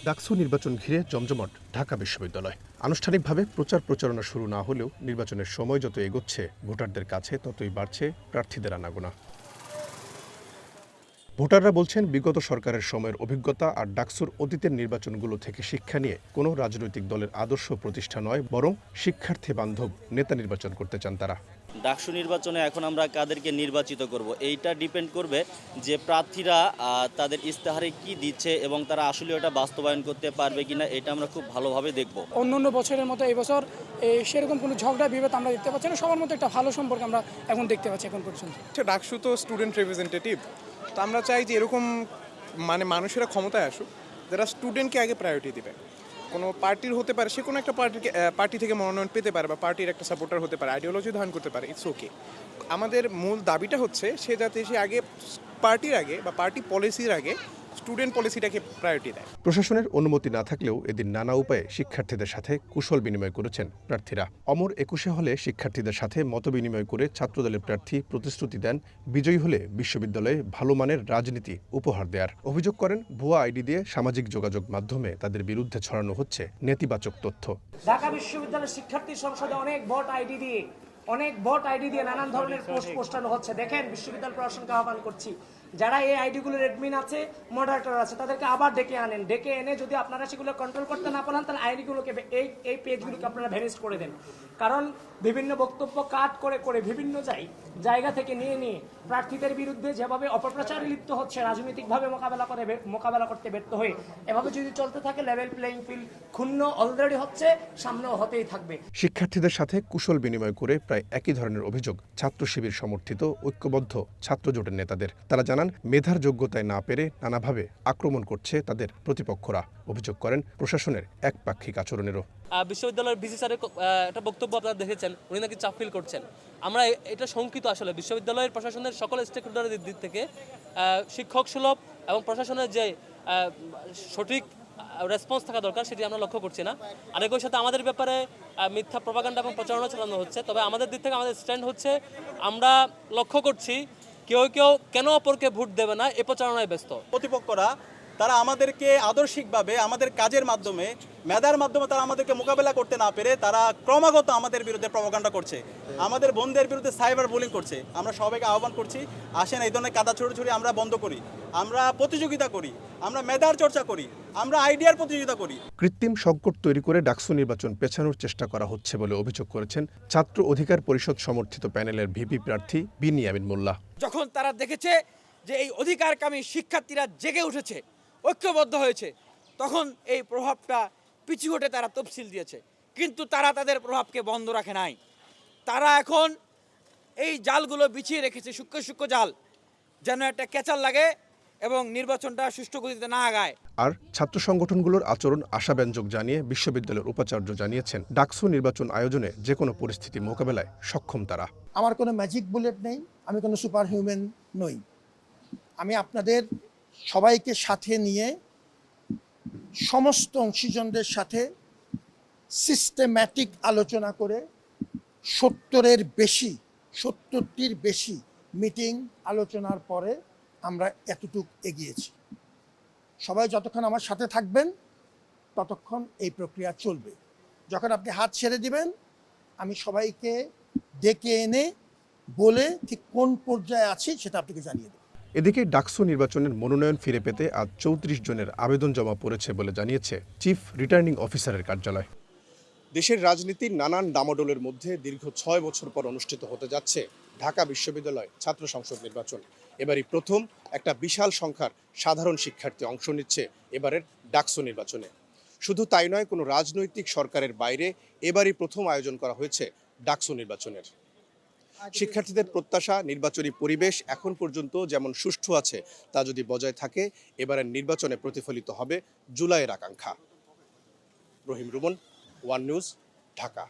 ডাকসু নির্বাচন ঘিরে জমজমাট ঢাকা বিশ্ববিদ্যালয়। আনুষ্ঠানিকভাবে প্রচার প্রচারণা শুরু না হলেও নির্বাচনের সময় যত এগোচ্ছে ভোটারদের কাছে ততই বাড়ছে প্রার্থীদের আনাগোনা। ভোটাররা বলছেন, বিগত সরকারের সময়ের অভিজ্ঞতা আর ডাকসুর অতীতের নির্বাচনগুলো থেকে শিক্ষা নিয়ে কোনো রাজনৈতিক দলের আদর্শ প্রতিষ্ঠা নয়, বরং শিক্ষার্থী বান্ধব নেতা নির্বাচন করতে চান তারা। ডাকসু নির্বাচনে এখন আমরা কাদেরকে নির্বাচিত করব, এইটা ডিপেন্ড করবে যে প্রার্থীরা তাদের ইস্তেহারে কি দিচ্ছে এবং তারা আসলে ওটা বাস্তবায়ন করতে পারবে কিনা, এটা আমরা খুব ভালোভাবে দেখব। অন্য বছরের মতো এই বছর সেরকম কোনো ঝগড়া বিবাদ আমরা দেখতে পাচ্ছি না। সবার মতো একটা ভালো সম্পর্ক আমরা এখন দেখতে পাচ্ছি এখন পর্যন্ত। ডাকসু তো স্টুডেন্ট রিপ্রেজেন্টেটিভ, তো আমরা চাই যে এরকম মানুষেরা ক্ষমতায় আসুক যারা স্টুডেন্টকে আগে প্রায়োরিটি দেবে। কোনো পার্টির হতে পারে, সে কোনো একটা পার্টি থেকে মনোনয়ন পেতে পারে বা পার্টির একটা সাপোর্টার হতে পারে, আইডিওলজি ধারণ করতে পারে, ইটস ওকে। আমাদের মূল দাবিটা হচ্ছে সে যাতে সে আগে পার্টির আগে বা পার্টি পলিসির আগে স্টুডেন্ট পলিসিটাকে প্রায়োরিটি দেয়। প্রশাসনের অনুমতি না থাকলেও এদিন নানা উপায়ে শিক্ষার্থীদের সাথে কুশল বিনিময় করেছেন প্রার্থীরা। অমর ২১ হলে শিক্ষার্থীদের সাথে মতবিনিময় করে ছাত্রদলের প্রার্থী প্রতিশ্রুতি দেন বিজয়ী হলে বিশ্ববিদ্যালয়ে ভালো মানের রাজনীতি উপহার দেয়ার। অভিযোগ করেন, ভুয়া আইডি দিয়ে সামাজিক যোগাযোগ মাধ্যমে তাদের বিরুদ্ধে ছড়ানো হচ্ছে নেতিবাচক তথ্য। ঢাকা বিশ্ববিদ্যালয়ের শিক্ষার্থী সংসদে অনেক ভোট আইডি দিয়ে নানান ধরনের পোস্ট পোস্টানো হচ্ছে। দেখেন, বিশ্ববিদ্যালয় প্রশাসনকে আহ্বান করছি, যারা এই আইডিগুলোর অ্যাডমিন আছে, মডারেটর আছে, তাদেরকে আবার ডেকে আনেন। ডেকে এনে যদি আপনারা সেগুলো কন্ট্রোল করতে না পারেন, তাহলে আইডিগুলোকে এই পেজগুলোকে আপনারা ভ্যানিশ করে দেন। কারণ বিভিন্ন বক্তব্য কাট করে বিভিন্ন জায়গা থেকে নিয়ে প্রার্থীদের বিরুদ্ধে যেভাবে অপপ্রচারে লিপ্ত হচ্ছে, রাজনৈতিকভাবে মোকাবেলা করতে ব্যর্থ হয়ে, এভাবে যদি চলতে থাকে লেভেল প্লেইং ফিল্ড ক্ষুণ্ণ অলরেডি হচ্ছে, সামনেও হতেই থাকবে। শিক্ষার্থীদের সাথে কুশল বিনিময় করে প্রায় একই ধরনের অভিযোগ ছাত্র শিবির সমর্থিত ঐক্যবদ্ধ ছাত্র জোটের নেতাদের। তারা জানান, মেধার যোগ্যতায় না পেরে নানাভাবে আক্রমণ করছে তাদের প্রতিপক্ষরা। অভিযোগ করেন প্রশাসনের একপাক্ষিক আচরণেরও। বিশ্ববিদ্যালয়ের ভিসি স্যারের একটা বক্তব্য আপনারা দেখেছেন, উনি নাকি চাপ ফিল করছেন। আমরা এটা শঙ্কিত আসলে বিশ্ববিদ্যালয়ের প্রশাসনের সকল স্টেক হোল্ডারের দিক থেকে শিক্ষক সুলভ এবং প্রশাসনের যে সঠিক রেসপন্স থাকা দরকার সেটি আমরা লক্ষ্য করছি না। আর একই সাথে আমাদের ব্যাপারে মিথ্যা প্রপাগান্ডা এবং প্রচারণা চালানো হচ্ছে। তবে আমাদের দিক থেকে আমাদের স্ট্যান্ড হচ্ছে, আমরা লক্ষ্য করছি কেউ কেন অপরকে ভোট দেবে না এ প্রচারণায় ব্যস্ত। প্রতিপক্ষরা তারা আমাদেরকে আদর্শিকভাবে আমাদের কাজের মাধ্যমে, মেধার মাধ্যমে তারা আমাদেরকে মোকাবেলা করতে না পেরে তারা ক্রমাগত আমাদের বিরুদ্ধে প্রপাগান্ডা করছে, আমাদের বোনদের বিরুদ্ধে সাইবার বুলিং করছে। আমরা সবাইকে আহ্বান করছি, আসেন এই ধরনের কাদা ছড়ি আমরা বন্ধ করি, আমরা প্রতিযোগিতা করি, আমরা মেধার চর্চা করি, আমরা আইডিয়ার প্রতিযোগিতা করি। কৃত্রিম সংকট তৈরি করে ডাকসু নির্বাচন পেছানোর চেষ্টা করা হচ্ছে বলে অভিযোগ করেছেন ছাত্র অধিকার পরিষদ সমর্থিত প্যানেলের ভিপি প্রার্থী বিনিয়ামিন মোল্লা। যখন তারা দেখেছে যে এই অধিকারকামী শিক্ষার্থীরা জেগে উঠেছে, ঐক্যবদ্ধ হয়েছে, তখন এই প্রভাবটা পিছু হটে তারা তফসিল দিয়েছে। কিন্তু তারা তাদের প্রভাবকে বন্ধ রাখে নাই। তারা এখন এই জালগুলো বিছিয়ে রেখেছে, সূক্ষ্ম জাল, যেন একটা ক্যাচাল লাগে এবং নির্বাচনটা সুষ্ঠু গতিতে না আগায়। আর ছাত্র সংগঠনগুলোর আচরণ আশাব্যঞ্জক জানিয়ে বিশ্ববিদ্যালয়ের উপাচার্য জানিয়েছেন, ডাকসু নির্বাচন আয়োজনে যে কোনো পরিস্থিতি মোকাবেলায় সক্ষম তারা। আমার কোনো ম্যাজিক বুলেট নেই, আমি কোনো সুপার হিউম্যান নই। আমি আপনাদের সবাইকে সাথে নিয়ে সমস্ত অংশীজনদের সাথে সিস্টেম্যাটিক আলোচনা করে 70টির বেশি মিটিং আলোচনার পরে আমরা এতটুক এগিয়েছি। সবাই যতক্ষণ আমার সাথে থাকবেন ততক্ষণ এই প্রক্রিয়া চলবে। যখন আপনি হাত ছেড়ে দিবেন, আমি সবাইকে ডেকে এনে বলে ঠিক কোন পর্যায়ে আছি সেটা আপনাকে জানিয়ে দেব। এদিকে ডাকসু নির্বাচনের মনোনয়ন ফিরে পেতে আজ ৩৪ জনের আবেদন জমা পড়েছে বলে জানিয়েছে চিফ রিটার্নিং অফিসারের কার্যালয়। দেশের রাজনীতির নানান ডামাডোলের মধ্যে দীর্ঘ ৬ বছর পর অনুষ্ঠিত হতে যাচ্ছে ঢাকা বিশ্ববিদ্যালয় ছাত্র সংসদ নির্বাচন। এবারই প্রথম একটা বিশাল সংখ্যার সাধারণ শিক্ষার্থী অংশ নিচ্ছে এবারের ডাকসু নির্বাচনে। শুধু তাই নয়, কোনো রাজনৈতিক সরকারের বাইরে এবারই প্রথম আয়োজন করা হয়েছে ডাকসু নির্বাচনের। শিক্ষার্থীদের প্রত্যাশা, নির্বাচনী পরিবেশ এখন পর্যন্ত যেমন সুষ্ঠু আছে তা যদি বজায় থাকে, এবারের নির্বাচনে প্রতিফলিত হবে জুলাইয়ের আকাঙ্ক্ষা। রহিম রুমন, ওয়ান নিউজ, ঢাকা।